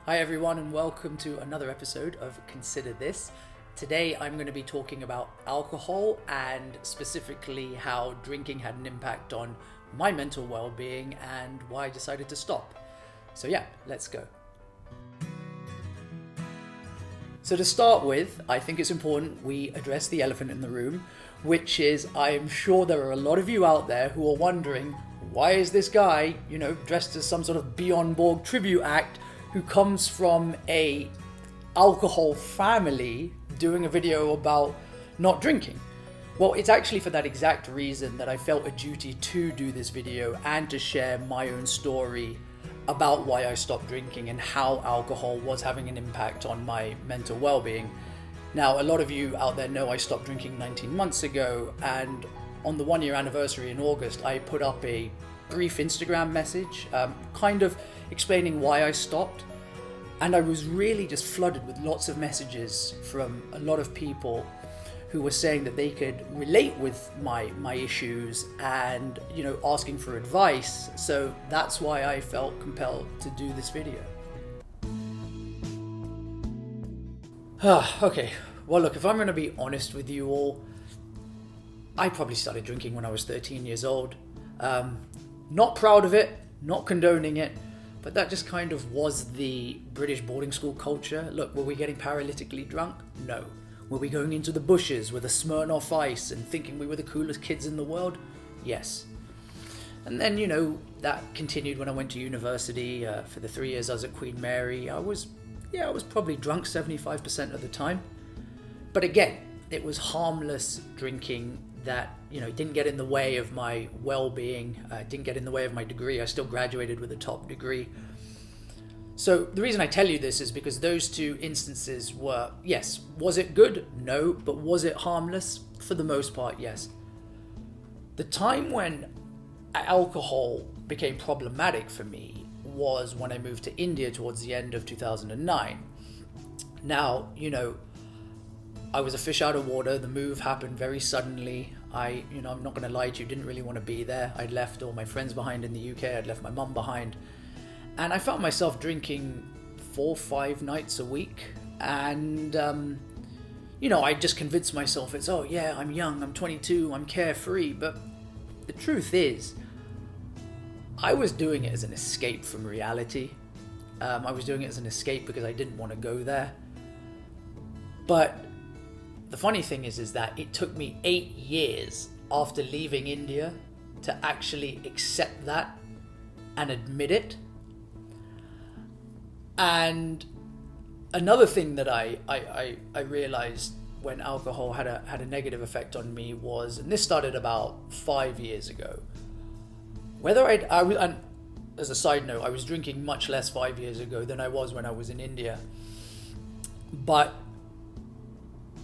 Hi everyone and welcome to another episode of Consider This. Today I'm going to be talking about alcohol and specifically how drinking had an impact on my mental well-being and why I decided to stop. So yeah, let's go. So to start with, I think it's important we address the elephant in the room, which is I'm sure there are a lot of you out there who are wondering, why is this guy, dressed as some sort of Bjorn Borg tribute act who comes from a alcohol family doing a video about not drinking? Well, it's actually for that exact reason that I felt a duty to do this video and to share my own story about why I stopped drinking and how alcohol was having an impact on my mental well-being. Now, a lot of you out there know I stopped drinking 19 months ago, and on the 1-year anniversary in August, I put up a brief Instagram message, kind of explaining why I stopped. And I was really just flooded with lots of messages from a lot of people who were saying that they could relate with my issues and, asking for advice. So that's why I felt compelled to do this video. Okay, well look, if I'm going to be honest with you all, I probably started drinking when I was 13 years old. Not proud of it, not condoning it, but that just kind of was the British boarding school culture. Look, were we getting paralytically drunk? No. Were we going into the bushes with a Smirnoff Ice and thinking we were the coolest kids in the world? Yes. And then, that continued when I went to university. For the 3 years I was at Queen Mary, I was probably drunk 75% of the time. But again, it was harmless drinking that, didn't get in the way of my well-being, didn't get in the way of my degree. I still graduated with a top degree. So the reason I tell you this is because those two instances were, yes, was it good? No. But was it harmless? For the most part, yes. The time when alcohol became problematic for me was when I moved to India towards the end of 2009. Now, I was a fish out of water. The move happened very suddenly. I'm not going to lie to you, didn't really want to be there. I'd left all my friends behind in the UK. I'd left my mum behind. And I found myself drinking 4 or 5 nights a week. And, I just convinced myself I'm young, I'm 22, I'm carefree. But the truth is, I was doing it as an escape from reality. I was doing it as an escape because I didn't want to go there. But the funny thing is that it took me 8 years after leaving India to actually accept that and admit it. And another thing that I realized when alcohol had a negative effect on me was, and this started about 5 years ago, and as a side note, I was drinking much less 5 years ago than I was when I was in India. But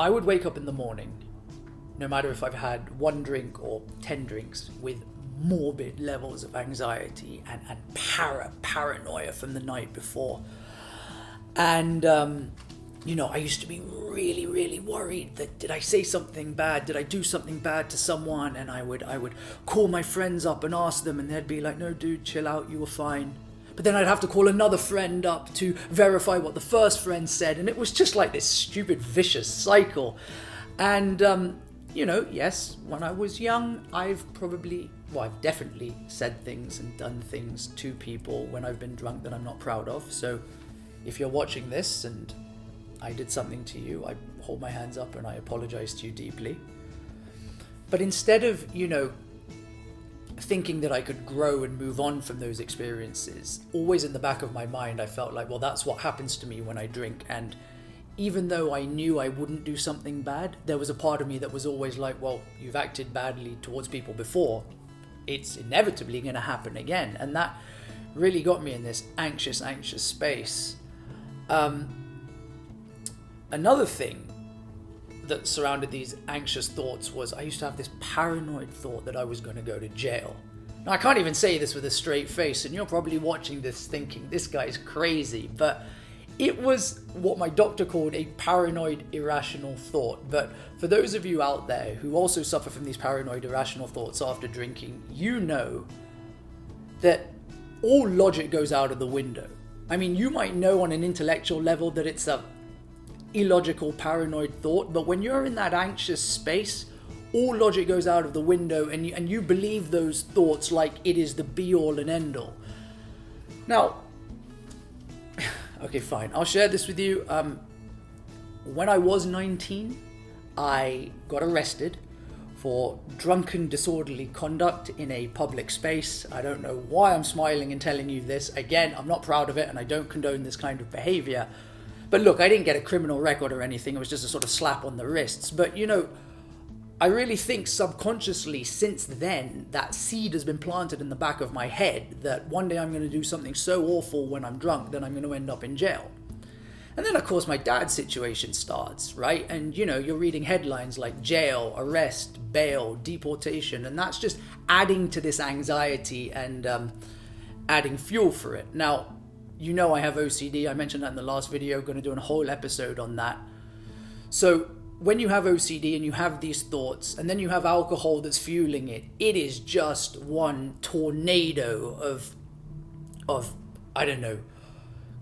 I would wake up in the morning, no matter if I've had 1 drink or 10 drinks, with morbid levels of anxiety and paranoia from the night before. And, I used to be really, really worried that did I say something bad? Did I do something bad to someone? And I would call my friends up and ask them, and they'd be like, no, dude, chill out, you were fine. But then I'd have to call another friend up to verify what the first friend said. And it was just like this stupid, vicious cycle. And, yes, when I was young, I've definitely said things and done things to people when I've been drunk that I'm not proud of. So if you're watching this and I did something to you, I hold my hands up and I apologize to you deeply. But instead of, thinking that I could grow and move on from those experiences, always in the back of my mind, I felt like, well, that's what happens to me when I drink. And even though I knew I wouldn't do something bad, there was a part of me that was always like, well, you've acted badly towards people before. It's inevitably going to happen again. And that really got me in this anxious space. Another thing that surrounded these anxious thoughts was I used to have this paranoid thought that I was going to go to jail. Now, I can't even say this with a straight face, and you're probably watching this thinking, this guy's crazy, but it was what my doctor called a paranoid irrational thought. But for those of you out there who also suffer from these paranoid irrational thoughts after drinking, you know that all logic goes out of the window. I mean, you might know on an intellectual level that it's a illogical, paranoid thought, but when you're in that anxious space, all logic goes out of the window, and you believe those thoughts like it is the be-all and end-all. Now, okay, fine. I'll share this with you. When I was 19, I got arrested for drunken, disorderly conduct in a public space. I don't know why I'm smiling and telling you this. Again, I'm not proud of it, and I don't condone this kind of behavior. But look, I didn't get a criminal record or anything. It was just a sort of slap on the wrists. But, you know, I really think subconsciously since then that seed has been planted in the back of my head that one day I'm going to do something so awful when I'm drunk that I'm going to end up in jail. And then, of course, my dad's situation starts, right? And, you know, you're reading headlines like jail, arrest, bail, deportation, and that's just adding to this anxiety and adding fuel for it. Now, you know I have OCD. I mentioned that in the last video. I'm going to do a whole episode on that. So when you have OCD and you have these thoughts, and then you have alcohol that's fueling it, it is just one tornado of I don't know,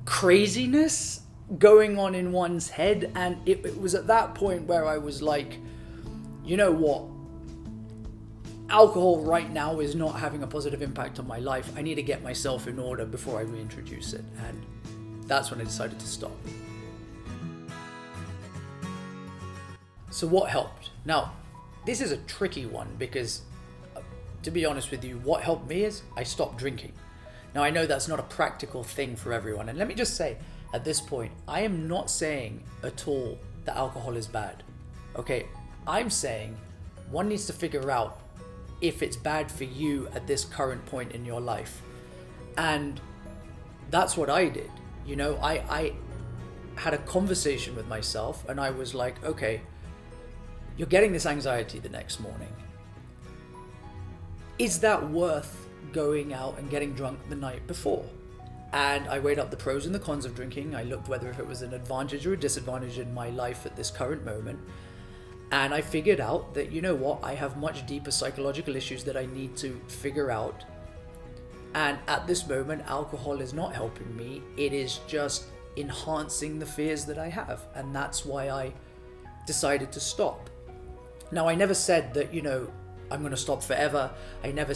craziness going on in one's head. And it was at that point where I was like, you know what? Alcohol right now is not having a positive impact on my life. I need to get myself in order before I reintroduce it. And that's when I decided to stop. So what helped? Now, this is a tricky one because, to be honest with you, what helped me is I stopped drinking. Now, I know that's not a practical thing for everyone. And let me just say, at this point, I am not saying at all that alcohol is bad. Okay, I'm saying one needs to figure out if it's bad for you at this current point in your life. And that's what I did. You know, I had a conversation with myself and I was like, okay, you're getting this anxiety the next morning. Is that worth going out and getting drunk the night before? And I weighed up the pros and the cons of drinking. I looked whether if it was an advantage or a disadvantage in my life at this current moment. And I figured out that, you know what, I have much deeper psychological issues that I need to figure out. And at this moment, alcohol is not helping me. It is just enhancing the fears that I have. And that's why I decided to stop. Now, I never said that, you know, I'm going to stop forever. I never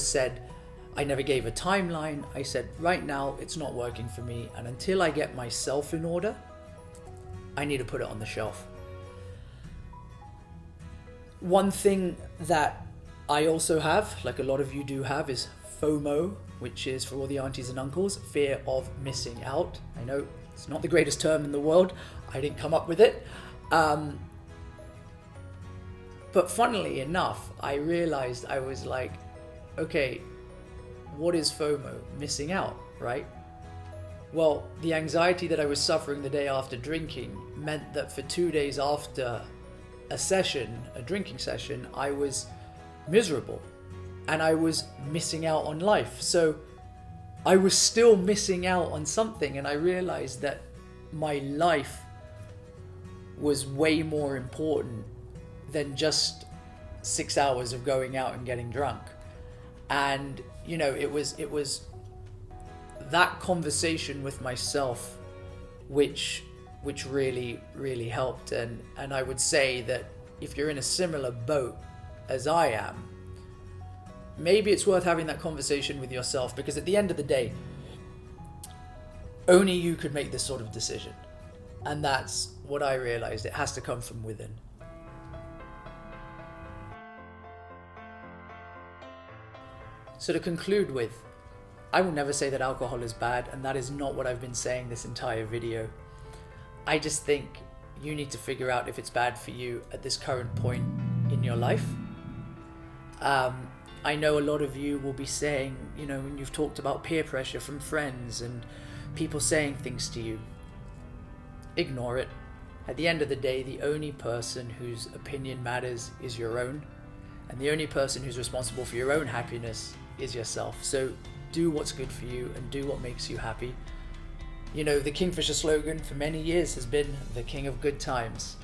gave a timeline. I said, right now, it's not working for me. And until I get myself in order, I need to put it on the shelf. One thing that I also have, like a lot of you do have, is FOMO, which is, for all the aunties and uncles, fear of missing out. I know it's not the greatest term in the world. I didn't come up with it. But funnily enough, I realized I was like, okay, what is FOMO? Missing out, right? Well, the anxiety that I was suffering the day after drinking meant that for 2 days after a drinking session, I was miserable and I was missing out on life. So I was still missing out on something, and I realized that my life was way more important than just 6 hours of going out and getting drunk. And, you know, it was that conversation with myself which really, really helped. And I would say that if you're in a similar boat as I am, maybe it's worth having that conversation with yourself, because at the end of the day, only you could make this sort of decision. And that's what I realized. It has to come from within. So to conclude with, I will never say that alcohol is bad, and that is not what I've been saying this entire video. I just think you need to figure out if it's bad for you at this current point in your life. I know a lot of you will be saying, you know, when you've talked about peer pressure from friends and people saying things to you, ignore it. At the end of the day, the only person whose opinion matters is your own, and the only person who's responsible for your own happiness is yourself. So do what's good for you and do what makes you happy. You know, the Kingfisher slogan for many years has been the king of good times.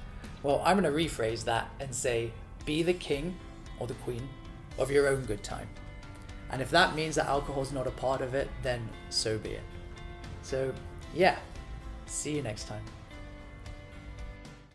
Well, I'm going to rephrase that and say, be the king or the queen of your own good time. And if that means that alcohol's not a part of it, then so be it. So yeah, see you next time.